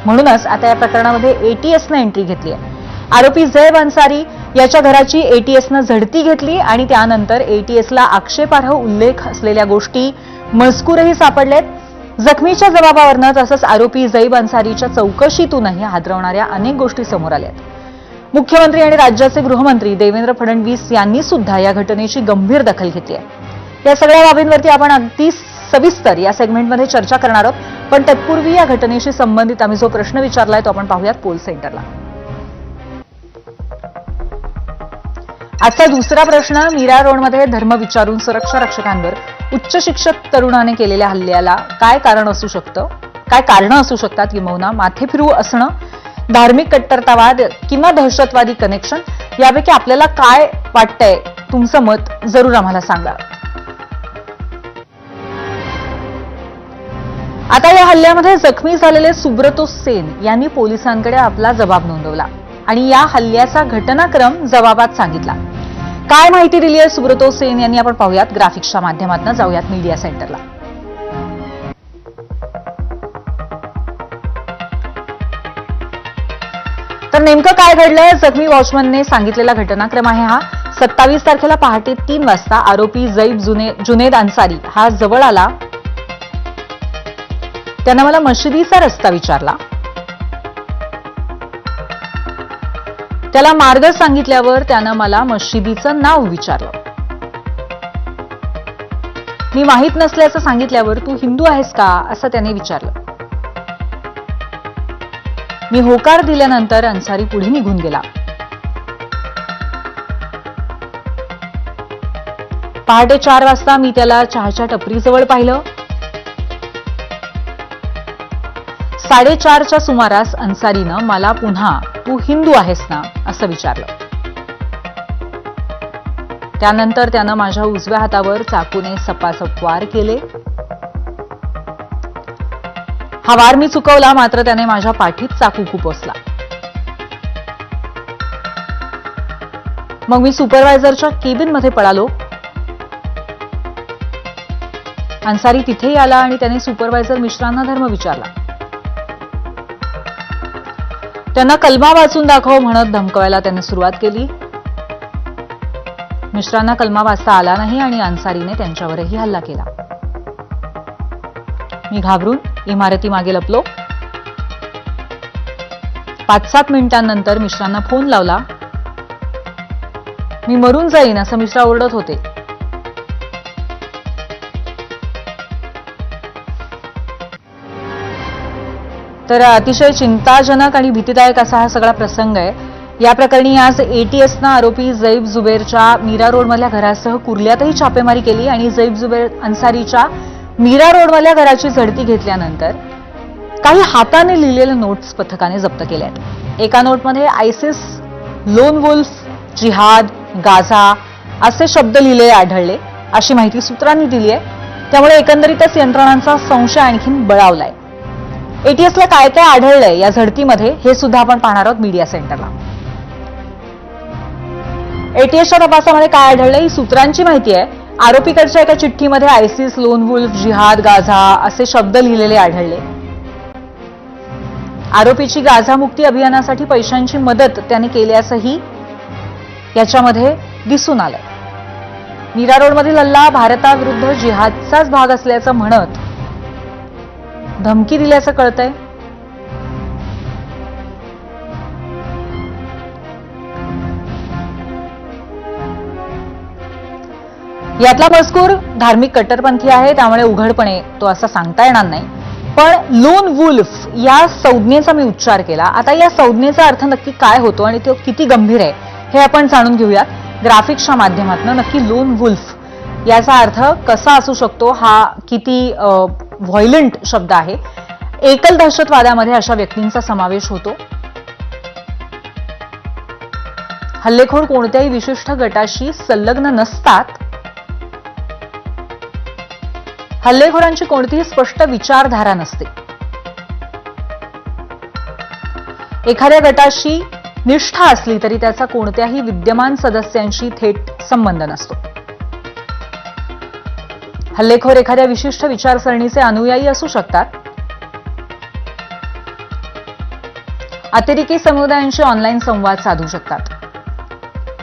म्हणूनच आता या प्रकरणामध्ये एटीएसनं एंट्री घेतली आहे. आरोपी झैब अन्सारी याच्या घराची एटीएसनं झडती घेतली आणि त्यानंतर एटीएसला आक्षेपार्ह उल्लेख असलेल्या गोष्टी, मजकूरही सापडलेत. जखमीच्या जबाबावरनं तसंच आरोपी झैब अन्सारीच्या चौकशीतूनही हादरवणाऱ्या अनेक गोष्टी समोर आल्यात. मुख्यमंत्री आणि राज्याचे गृहमंत्री देवेंद्र फडणवीस यांनी सुद्धा या घटनेची गंभीर दखल घेतली आहे. या सगळ्या बाबींवरती आपण अगदी सविस्तर या सेगमेंटमध्ये चर्चा करणार आहोत. पण तत्पूर्वी या घटनेशी संबंधित आम्ही जो प्रश्न विचारलाय तो आपण पाहूयात पोल सेंटरला. आजचा दुसरा प्रश्न, मीरा रोडमध्ये धर्म विचारून सुरक्षा रक्षकांवर उच्च शिक्षक तरुणाने केलेल्या हल्ल्याला काय कारण असू शकतं, काय कारणं असू शकतात, किंबहुना माथेफिरू असणं, धार्मिक कट्टरतावाद किंवा दहशतवादी कनेक्शन, यापैकी आपल्याला काय वाटतंय, तुमचं मत जरूर आम्हाला सांगा. आता या हल्ल्यामध्ये जखमी झालेले सुब्रतो सेन यांनी पोलिसांकडे आपला जबाब नोंदवला आणि या हल्ल्याचा घटनाक्रम जबाबात सांगितला. काय माहिती दिली आहे सुब्रतो सेन यांनी आपण पाहूयात ग्राफिक्सच्या माध्यमातून. जाऊयात मीडिया सेंटरला. तर नेमकं काय घडलंय, जखमी वॉचमनने सांगितलेला घटनाक्रम आहे हा. 27 तारखेला पहाटे 3 वाजता आरोपी झैब जुनेद अन्सारी हा जवळ आला. त्यानं मला मशिदीचा रस्ता विचारला. त्याला मार्ग सांगितल्यावर त्यानं मला मशिदीचं नाव विचारलं. मी माहीत नसल्याचं सांगितल्यावर तू हिंदू आहेस का असं त्याने विचारलं. मी होकार दिल्यानंतर अन्सारी पुढे निघून गेला. पहाटे 4 वाजता मी त्याला चहाच्या टपरीजवळ पाहिलं. 4:30च्या सुमारास अन्सारीनं मला पुन्हा तू हिंदू आहेस ना असं विचारलं. त्यानंतर त्यानं माझ्या उजव्या हातावर चाकूने सपासप वार केले. हा वार मी चुकवला, मात्र त्याने माझ्या पाठीत चाकू खुपसला. मग मी सुपरवायझरच्या केबिनमध्ये पळालो. अन्सारी तिथेही आला आणि त्याने सुपरवायझर मिश्रांना धर्म विचारला. त्यांना कलमा वाचून दाखव म्हणत धमकवायला त्याने सुरुवात केली. मिश्रांना कलमा वाचता आला नाही आणि अन्सारीने त्यांच्यावरही हल्ला केला. मी घाबरून इमारतीमागे लपलो. 5-7 मिनिटांनंतर मिश्रांना फोन लावला. मी मरून जाईन असं मिश्रा ओरडत होते. तर अतिशय चिंताजनक आणि भीतीदायक असा हा सगळा प्रसंग आहे. या प्रकरणी आज एटीएसनं आरोपी झैब जुबेरच्या मीरा रोडमधल्या घरासह कुर्ल्यातही छापेमारी केली आणि झैब जुबेर अन्सारीच्या मीरा रोडमधल्या घराची झडती घेतल्यानंतर काही हाताने लिहिलेल्या नोट्स पथकाने जप्त केल्या आहेत. एका नोटमध्ये आयसिस, लोन वुल्फ, जिहाद, गाझा असे शब्द लिहिलेले आढळले अशी माहिती सूत्रांनी दिली आहे. त्यामुळे एकंदरीतच यंत्रणांचा संशय आणखीन बळावलाय. एटीएसला काय काय आढळलंय या झडतीमध्ये हे सुद्धा आपण पाहणार आहोत मीडिया सेंटरला. एटीएसच्या तपासामध्ये काय आढळलंय ही सूत्रांची माहिती आहे. आरोपीकडच्या एका चिठ्ठीमध्ये आयसिस, लोन वुल्फ, जिहाद, गाझा असे शब्द लिहिलेले आढळले. आरोपीची गाझा मुक्ती अभियानासाठी पैशांची मदत त्याने केल्याचंही याच्यामध्ये दिसून आलंय. मीरा रोडमधील हल्ला भारताविरुद्ध जिहादचाच भाग असल्याचं म्हणत धमकी दिल्याचं कळतंय. यातला मजकूर धार्मिक कट्टरपंथी आहे, त्यामुळे उघडपणे तो असं सांगता येणार नाही. पण लोन वुल्फ या संज्ञेचा मी उच्चार केला. आता या संज्ञेचा अर्थ नक्की काय होतो आणि तो किती गंभीर आहे हे आपण जाणून घेऊयात ग्राफिक्सच्या माध्यमातून. नक्की लोन वुल्फ याचा अर्थ कसा असू शकतो, हा किती व्हायलंट शब्द आहे. एकल दहशतवादामध्ये अशा व्यक्तींचा समावेश होतो. हल्लेखोर कोणत्याही विशिष्ट गटाशी संलग्न नसतात. हल्लेखोरांची कोणतीही स्पष्ट विचारधारा नसते. एखाद्या गटाशी निष्ठा असली तरी त्याचा कोणत्याही विद्यमान सदस्यांशी थेट संबंध नसतो. हल्लेखोर एखाद्या विशिष्ट विचारसरणीचे अनुयायी असू शकतात. अतिरेकी समुदायांशी ऑनलाईन संवाद साधू शकतात.